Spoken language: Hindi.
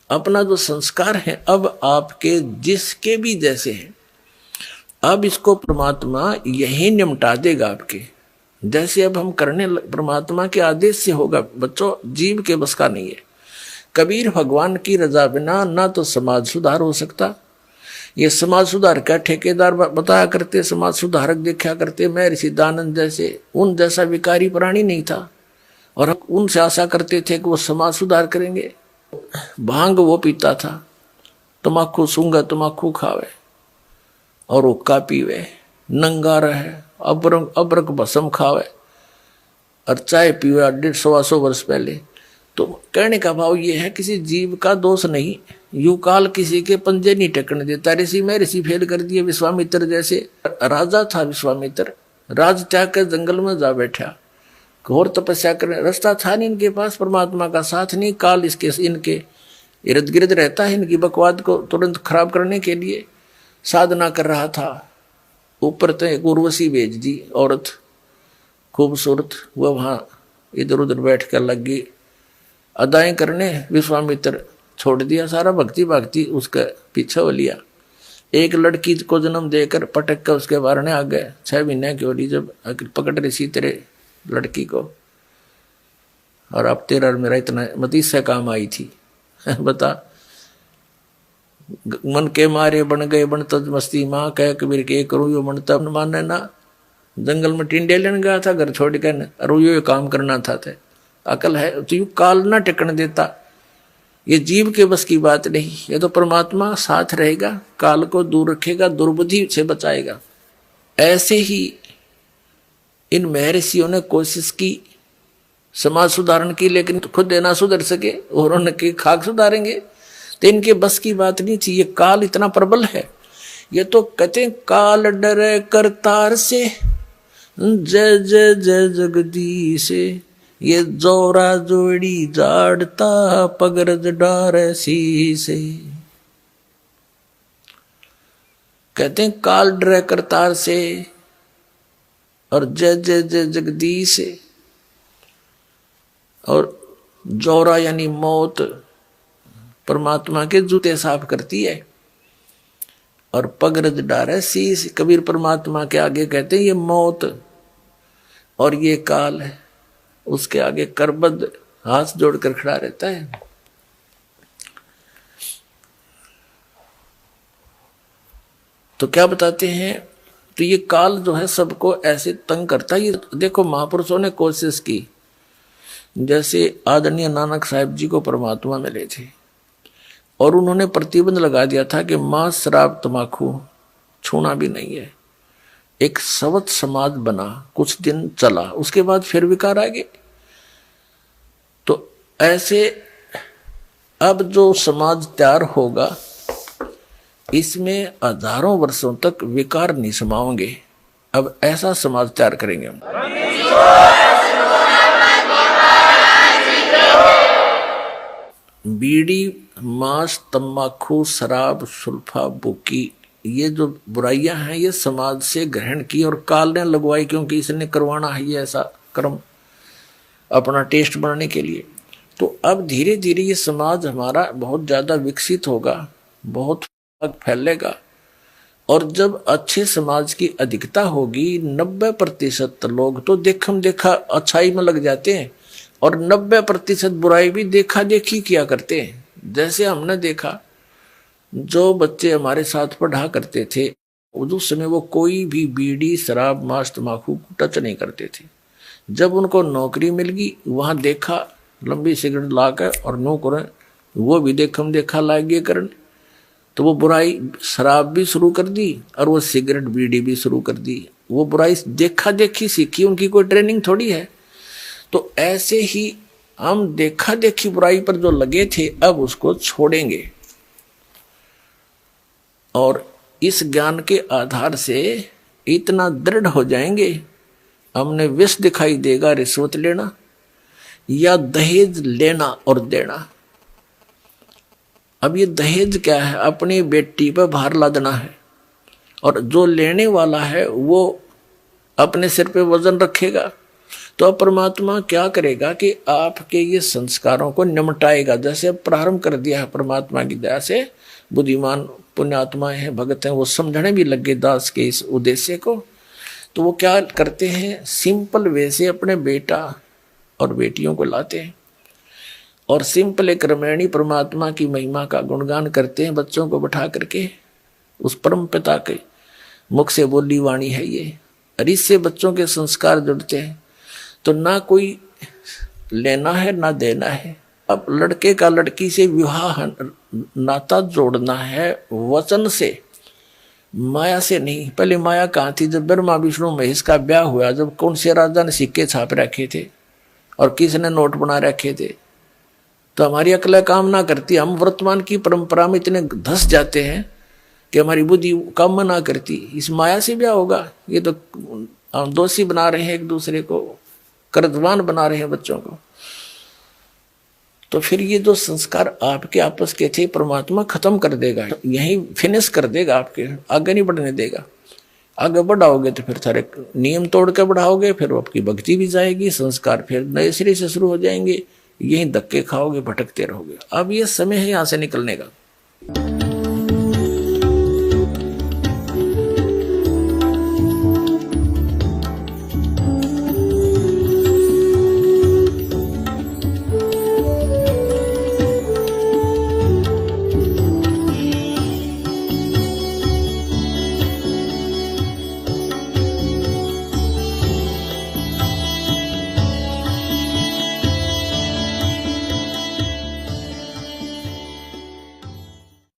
अपना जो संस्कार है अब आपके जिसके भी जैसे हैं, अब इसको परमात्मा यही निमटा देगा आपके। जैसे अब हम करने परमात्मा के आदेश से होगा बच्चों, जीव के बस का नहीं है। कबीर भगवान की रजा बिना ना तो समाज सुधार हो सकता। ये समाज सुधार का ठेकेदार बताया करते, समाज सुधारक देखा करते, मैं ऋषि दानंद जैसे, उन जैसा विकारी प्राणी नहीं था और हम उनसे आशा करते थे कि वो समाज सुधार करेंगे। भांग वो पीता था, तमाकू सूंगा तमाकू खावे और हुक्का पीवे, नंगा रहे, अबरक भस्म खावे और चाय पीवे 150-125 वर्ष पहले। तो कहने का भाव ये है किसी जीव का दोष नहीं, यू काल किसी के पंजे नहीं टेकने देता। ऋषि में ऋषि फेल कर दिए, विश्वामित्र जैसे राजा था विश्वामित्र, राज त्याग कर जंगल में जा बैठा, घोर तपस्या करने, रास्ता था नहीं इनके पास, परमात्मा का साथ नहीं, काल इसके इनके इर्द गिर्द रहता है, इनकी बकवाद को तुरंत खराब करने के लिए साधना कर रहा था। ऊपर तो एक उर्वशी भेज दी औरत खूबसूरत, वह वहां इधर उधर बैठ कर लगी अदाएं करने, विश्वामित्र छोड़ दिया सारा भक्ति भक्ति उसका पीछे हो लिया। एक लड़की को जन्म देकर पटक कर उसके बारने आ गए, 6 महीने की होली जब पकड़ रही सी तेरे लड़की को, और अब तेरा और मेरा इतना मतीस से काम आई थी बता। मन के मारे बन गए बन तज मस्ती माँ, कह कबीर के करूँ यो मन तब माने ना। जंगल में टिंडे लेने गया था घर छोड़ कर, और यो काम करना था ते। अकल है तो यू काल ना टिकन देता, ये जीव के बस की बात नहीं। ये तो परमात्मा साथ रहेगा, काल को दूर रखेगा, दुर्बुद्धि से बचाएगा। ऐसे ही इन महर्षियों ने कोशिश की समाज सुधारण की, लेकिन खुद ना सुधर सके और उनके खाक सुधारेंगे तो इनके बस की बात नहीं थी। ये काल इतना प्रबल है, ये तो कहते हैं काल डरे करतार से, जय जय जय जगदीश, ये जोरा जोड़ी जाड़ता पगरज डारे शीसे। कहते हैं काल डरे करतार से और जय जय जय जगदीश, और जोरा यानी मौत परमात्मा के जूते साफ करती है, और पगरज डारे शीश, कबीर परमात्मा के आगे कहते हैं ये मौत और ये काल है, उसके आगे करबद्ध हाथ जोड़कर खड़ा रहता है। तो क्या बताते हैं, तो ये काल जो है सबको ऐसे तंग करता है। ये देखो महापुरुषों ने कोशिश की, जैसे आदरणीय नानक साहिब जी को परमात्मा मिले थे और उन्होंने प्रतिबंध लगा दिया था कि मांस शराब तमाकू छूना भी नहीं है। एक सवत समाज बना, कुछ दिन चला, उसके बाद फिर विकार आ गए। तो ऐसे अब जो समाज तैयार होगा इसमें हजारों वर्षों तक विकार नहीं समाओगे। अब ऐसा समाज तैयार करेंगे हम। बीड़ी, मांस, तम्बाकू, शराब, सुल्फा, बुकी, ये जो बुराइयां हैं ये समाज से ग्रहण की और काल ने लगवाई, क्योंकि इसने करवाना है ये ऐसा कर्म अपना टेस्ट बनाने के लिए। तो अब धीरे धीरे ये समाज हमारा बहुत ज्यादा विकसित होगा, बहुत फैलेगा, और जब अच्छे समाज की अधिकता होगी 90% लोग तो देखम देखा अच्छाई में लग जाते हैं और 90% बुराई भी देखा देखी किया करते हैं। जैसे हमने देखा जो बच्चे हमारे साथ पढ़ा करते थे उस समय वो कोई भी बीड़ी शराब मांस तम्बाकू टच नहीं करते थे। जब उनको नौकरी मिल गई वहां देखा लंबी सिगरेट लाकर और नो करें, वो भी देखम देखा लागे करने, तो वो बुराई शराब भी शुरू कर दी और वो सिगरेट बीड़ी भी शुरू कर दी। वो बुराई देखा देखी सीखी, उनकी कोई ट्रेनिंग थोड़ी है। तो ऐसे ही हम देखा देखी बुराई पर जो लगे थे अब उसको छोड़ेंगे, और इस ज्ञान के आधार से इतना दृढ़ हो जाएंगे, हमने विष दिखाई देगा रिश्वत लेना या दहेज लेना और देना। अब ये दहेज क्या है, अपनी बेटी पर भार लादना है, और जो लेने वाला है वो अपने सिर पे वजन रखेगा। तो परमात्मा क्या करेगा कि आपके ये संस्कारों को निमटाएगा। जैसे अब प्रारंभ कर दिया है परमात्मा की दया से, बुद्धिमान पुण्यात्माएं हैं, भगत हैं, वो समझने भी लगे दास के इस उद्देश्य को। तो वो क्या करते हैं, सिंपल वे से अपने बेटा और बेटियों को लाते हैं और सिंपल एक क्रमणी परमात्मा की महिमा का गुणगान करते हैं, बच्चों को बैठा करके। उस परम पिता के मुख से बोली वाणी है ये, और इससे बच्चों के संस्कार जुड़ते हैं। तो ना कोई लेना है ना देना है। अब लड़के का लड़की से विवाह नाता जोड़ना है वचन से, माया से नहीं। पहले माया कहाँ थी, जब ब्रह्मा विष्णु महेश का ब्याह हुआ, जब कौन से राजा ने सिक्के छाप रखे थे और किसने नोट बना रखे थे, तो हमारी अकल काम ना करती। हम वर्तमान की परंपरा में इतने धस जाते हैं कि हमारी बुद्धि काम ना करती। इस माया से ब्याह होगा, ये तो हम दोषी बना रहे हैं एक दूसरे को, कर्जवान बना रहे हैं बच्चों को। तो फिर ये जो संस्कार आपके आपस के थे परमात्मा खत्म कर देगा, यही फिनिश कर देगा, आपके आगे नहीं बढ़ने देगा। आगे बढ़ाओगे तो फिर सारे नियम तोड़ के बढ़ाओगे, फिर आपकी भक्ति भी जाएगी, संस्कार फिर नए सिरे से शुरू हो जाएंगे, यही धक्के खाओगे, भटकते रहोगे। अब ये समय है यहाँ से निकलने का।